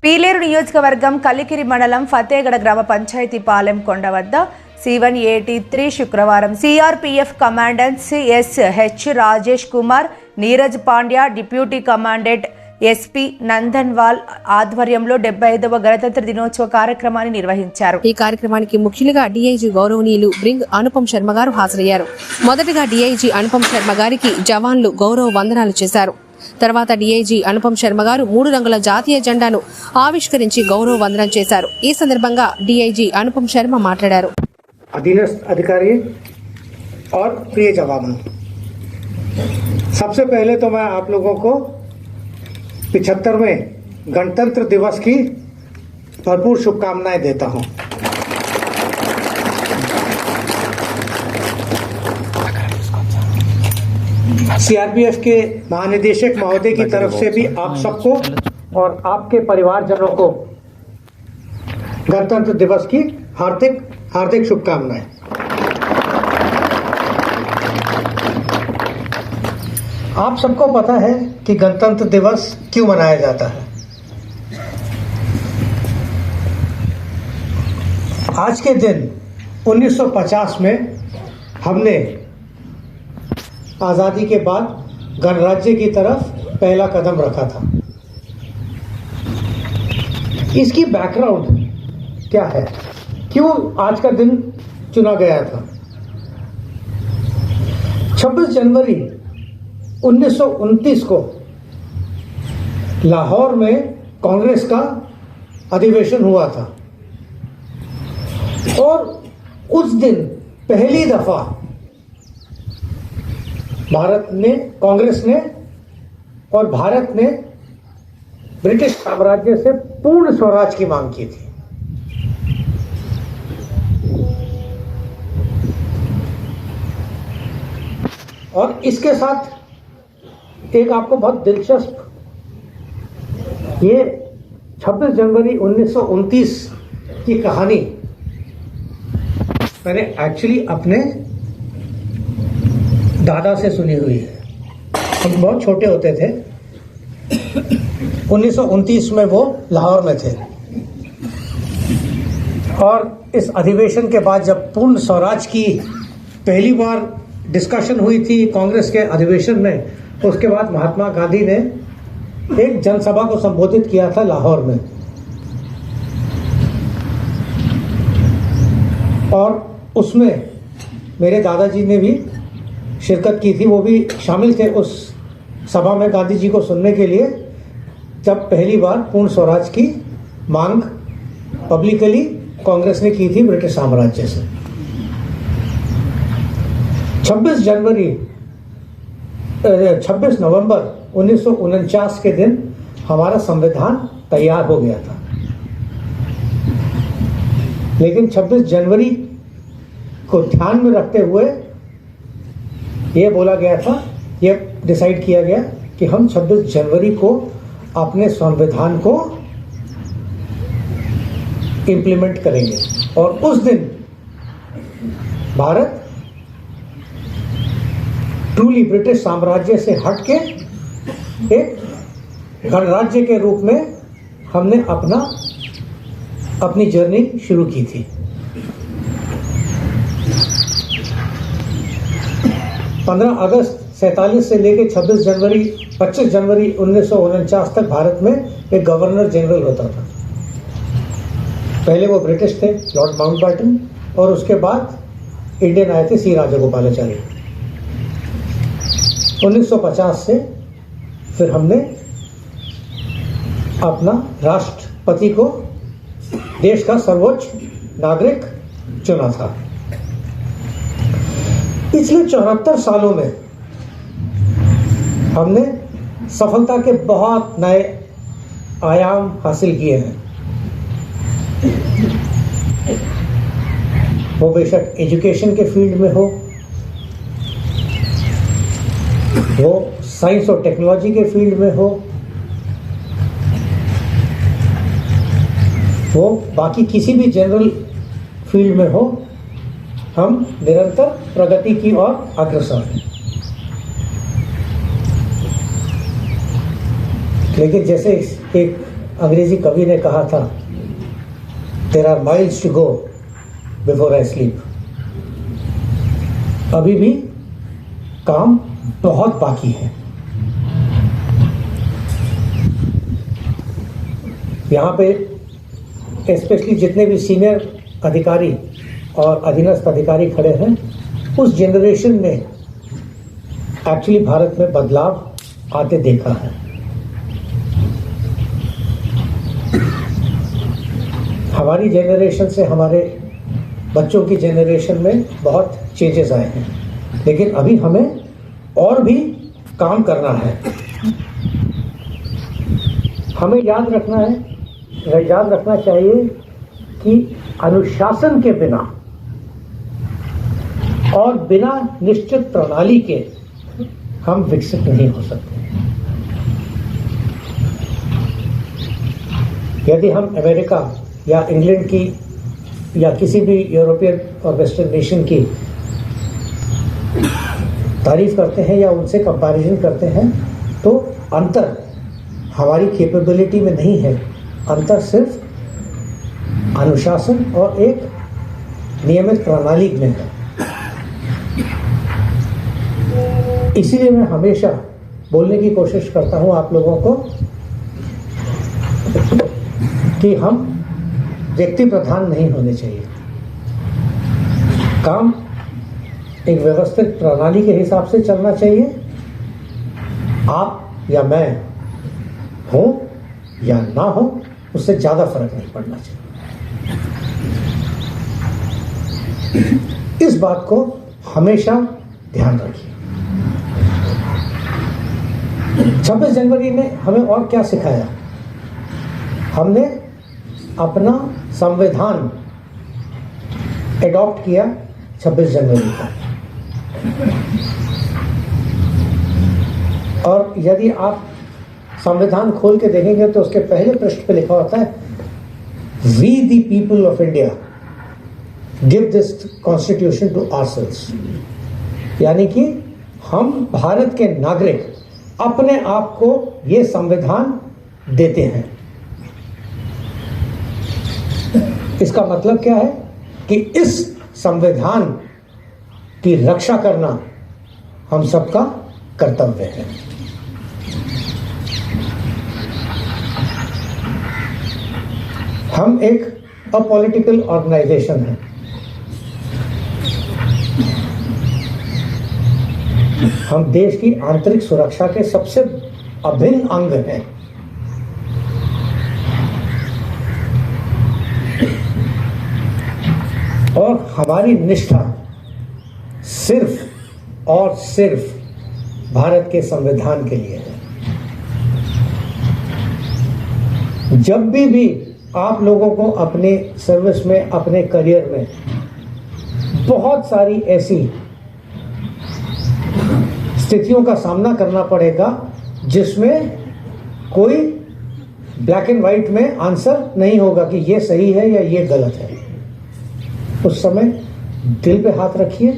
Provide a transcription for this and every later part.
పీలేరు నియోజకవర్గం కలికిరి మండలం ఫతేగడ గ్రామ పంచాయతీ పాలెం కొండ వద్ద C183 శుక్రవారం CRPF commandants SH Rajesh Kumar, Neeraj Pandya, deputy commandant SP Nandanwal ఆధ్వర్యంలో 75వ గణతంత్ర దినోత్సవ కార్యక్రమాన్ని నిర్వహించారు. ఈ కార్యక్రమానికి ముఖ్యులుగా డీఐజీ గౌరవనీయులు బ్రింగ్ అనుపమ్ శర్మ గారు హాజరయ్యారు. మొదటగా డీఐజీ అనుపమ్ శర్మ గారికి జవాన్లు గౌరవ వందనాలు చేశారు. తర్వాత డీఐజీ అనుపమ్ శర్మ గారు 3 రంగుల జాతీయ జెండాను ఆవిష్కరించి గౌరవ వందనం చేశారు. ఈ సందర్భంగా డీఐజీ అనుపమ్ శర్మ మాట్లాడారు. अधीनस्थ अधिकारी और प्रिय जवानों, सबसे पहले तो मैं आप लोगों को 75वें गणतंत्र दिवस की भरपूर शुभकामनाएं देता हूं। सीआरपीएफ के महानिदेशक महोदय की तरफ से भी आप सबको और आपके परिवारजनों को गणतंत्र दिवस की हार्दिक शुभकामनाएं। आप सबको पता है कि गणतंत्र दिवस क्यों मनाया जाता है। आज के दिन 1950 में हमने आज़ादी के बाद गणराज्य की तरफ पहला कदम रखा था। इसकी बैकग्राउंड क्या है, क्यों आज का दिन चुना गया था। 26 जनवरी 1929 को लाहौर में कांग्रेस का अधिवेशन हुआ था और उस दिन पहली दफा कांग्रेस ने और भारत ने ब्रिटिश साम्राज्य से पूर्ण स्वराज की मांग की थी। और इसके साथ एक आपको बहुत दिलचस्प, ये 26 जनवरी 1929 की कहानी मैंने एक्चुअली अपने दादा से सुनी हुई है। हम बहुत छोटे होते थे, 1929 में वो लाहौर में थे और इस अधिवेशन के बाद जब पूर्ण स्वराज की पहली बार डिस्कशन हुई थी कांग्रेस के अधिवेशन में, उसके बाद महात्मा गांधी ने एक जनसभा को संबोधित किया था लाहौर में और उसमें मेरे दादाजी ने भी शिरकत की थी, वो भी शामिल थे उस सभा में गांधी जी को सुनने के लिए, जब पहली बार पूर्ण स्वराज की मांग पब्लिकली कांग्रेस ने की थी ब्रिटिश साम्राज्य से। 26 नवंबर 1949 के दिन हमारा संविधान तैयार हो गया था, लेकिन 26 जनवरी को ध्यान में रखते हुए ये बोला गया था, ये डिसाइड किया गया कि हम 26 जनवरी को अपने संविधान को इम्प्लीमेंट करेंगे और उस दिन भारत ट्रूली ब्रिटिश साम्राज्य से हटके एक गणराज्य के रूप में हमने अपनी जर्नी शुरू की थी। 15 अगस्त 47 से लेकर 25 जनवरी 1949 तक भारत में एक गवर्नर जनरल होता था। पहले वो ब्रिटिश थे, लॉर्ड माउंटबेटन, और उसके बाद इंडियन आए थे सी राजगोपालाचारी। 1950 से फिर हमने अपना राष्ट्रपति को देश का सर्वोच्च नागरिक चुना था। पिछले 74 सालों में हमने सफलता के बहुत नए आयाम हासिल किए हैं। वो बेशक एजुकेशन के फील्ड में हो, वो साइंस और टेक्नोलॉजी के फील्ड में हो, वो बाकी किसी भी जनरल फील्ड में हो, हम निरंतर प्रगति की ओर अग्रसर हैं। लेकिन जैसे एक अंग्रेजी कवि ने कहा था, there are miles to go before I sleep. अभी भी काम बहुत बाकी है। यहाँ पे स्पेशली जितने भी सीनियर अधिकारी और अधीनस्थ अधिकारी खड़े हैं, उस जनरेशन ने एक्चुअली भारत में बदलाव आते देखा है। हमारी जनरेशन से हमारे बच्चों की जनरेशन में बहुत चेंजेस आए हैं, लेकिन अभी हमें और भी काम करना है। हमें याद रखना चाहिए कि अनुशासन के बिना और बिना निश्चित प्रणाली के हम विकसित नहीं हो सकते। यदि हम अमेरिका या इंग्लैंड की या किसी भी यूरोपियन और वेस्टर्न नेशन की तारीफ करते हैं या उनसे कंपैरिजन करते हैं, तो अंतर हमारी कैपेबिलिटी में नहीं है। अंतर सिर्फ अनुशासन और एक नियमित प्रणाली में है। इसीलिए मैं हमेशा बोलने की कोशिश करता हूं आप लोगों को कि हम व्यक्ति प्रधान नहीं होने चाहिए। काम एक व्यवस्थित प्रणाली के हिसाब से चलना चाहिए। आप या मैं हो या ना हो, उससे ज्यादा फर्क नहीं पड़ना चाहिए। इस बात को हमेशा ध्यान रखिए। 26 जनवरी ने हमें और क्या सिखाया? हमने अपना संविधान एडॉप्ट किया 26 जनवरी को। और यदि आप संविधान खोल के देखेंगे तो उसके पहले पृष्ठ पे लिखा होता है, we the people of India give this constitution to ourselves. यानी कि हम भारत के नागरिक अपने आप को ये संविधान देते हैं। इसका मतलब क्या है कि इस संविधान की रक्षा करना हम सबका कर्तव्य है। हम एक अपॉलिटिकल ऑर्गेनाइजेशन है। हम देश की आंतरिक सुरक्षा के सबसे अभिन्न अंग हैं। और हमारी निष्ठा सिर्फ और सिर्फ भारत के संविधान के लिए है। जब भी आप लोगों को अपने सर्विस में, अपने करियर में बहुत सारी ऐसी स्थितियों का सामना करना पड़ेगा जिसमें कोई ब्लैक एंड व्हाइट में आंसर नहीं होगा कि ये सही है या ये गलत है। उस समय दिल पे हाथ रखिए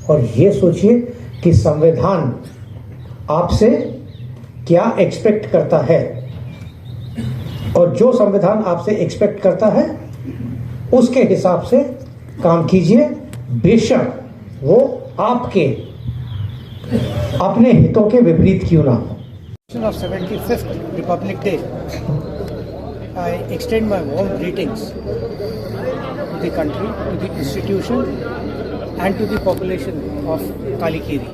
और ये सोचिए कि संविधान आपसे क्या एक्सपेक्ट करता है, और जो संविधान आपसे एक्सपेक्ट करता है उसके हिसाब से काम कीजिए, बेशक वो आपके अपने हितों के विपरीत क्यों ना हो। Of 75th Republic Day, I extend my warm greetings to the country, to the institution and to the population of Kalikiri.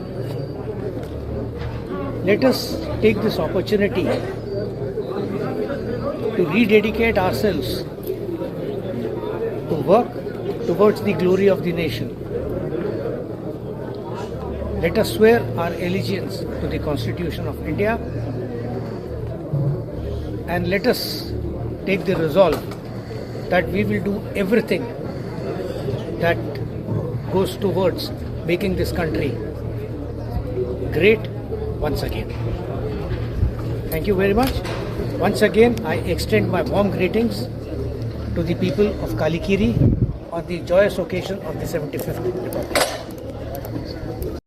Let us take this opportunity to rededicate ourselves to work towards the glory of the nation. Let us swear our allegiance to the Constitution of India, and let us take the resolve that we will do everything that goes towards making this country great once again. Thank you very much. Once again, I extend my warm greetings to the people of Kalikiri on the joyous occasion of the 75th Republic.